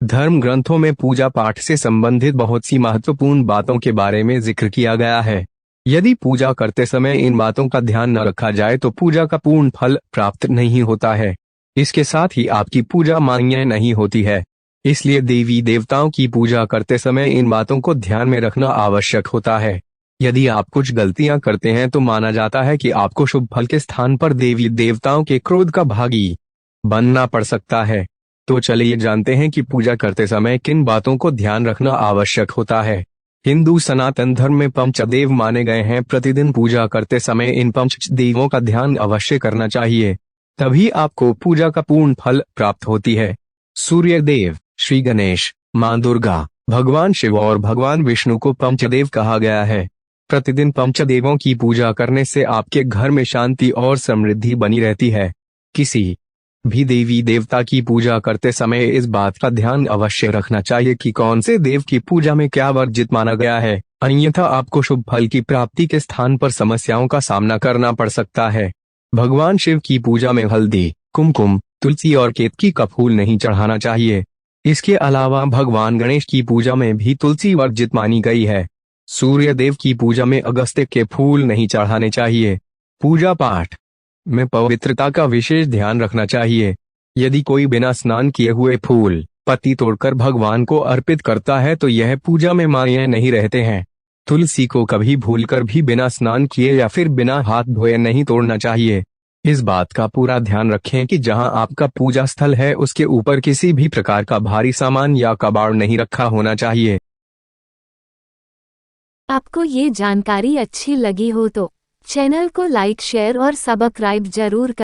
धर्म ग्रंथों में पूजा पाठ से संबंधित बहुत सी महत्वपूर्ण बातों के बारे में जिक्र किया गया है। यदि पूजा करते समय इन बातों का ध्यान न रखा जाए तो पूजा का पूर्ण फल प्राप्त नहीं होता है। इसके साथ ही आपकी पूजा मान्य नहीं होती है। इसलिए देवी देवताओं की पूजा करते समय इन बातों को ध्यान में रखना आवश्यक होता है। यदि आप कुछ गलतियां करते हैं तो माना जाता है कि आपको शुभ फल के स्थान पर देवी देवताओं के क्रोध का भागी बनना पड़ सकता है। तो चलिए जानते हैं कि पूजा करते समय किन बातों को ध्यान रखना आवश्यक होता है। हिंदू सनातन धर्म में पंचदेव माने गए हैं। प्रतिदिन पूजा करते समय इन पंचदेवों का ध्यान अवश्य करना चाहिए, तभी आपको पूजा का पूर्ण फल प्राप्त होती है। सूर्य देव, श्री गणेश, मां दुर्गा, भगवान शिव और भगवान विष्णु को पंचदेव कहा गया है। प्रतिदिन पंचदेवों की पूजा करने से आपके घर में शांति और समृद्धि बनी रहती है। किसी भी देवी देवता की पूजा करते समय इस बात का ध्यान अवश्य रखना चाहिए कि कौन से देव की पूजा में क्या वर्जित माना गया है, अन्यथा आपको शुभ फल की प्राप्ति के स्थान पर समस्याओं का सामना करना पड़ सकता है। भगवान शिव की पूजा में हल्दी, कुमकुम, तुलसी और केतकी का फूल नहीं चढ़ाना चाहिए। इसके अलावा भगवान गणेश की पूजा में भी तुलसी वर्जित मानी गई है। सूर्य देव की पूजा में अगस्त्य के फूल नहीं चढ़ाने चाहिए। पूजा पाठ में पवित्रता का विशेष ध्यान रखना चाहिए। यदि कोई बिना स्नान किए हुए फूल पत्ती तोड़कर भगवान को अर्पित करता है तो यह पूजा में मान्य नहीं रहते हैं। तुलसी को कभी भूलकर भी बिना स्नान किए या फिर बिना हाथ धोए नहीं तोड़ना चाहिए। इस बात का पूरा ध्यान रखें कि जहां आपका पूजा स्थल है उसके ऊपर किसी भी प्रकार का भारी सामान या कबाड़ नहीं रखा होना चाहिए। आपको ये जानकारी अच्छी लगी हो तो चैनल को लाइक, शेयर और सब्सक्राइब जरूर करें।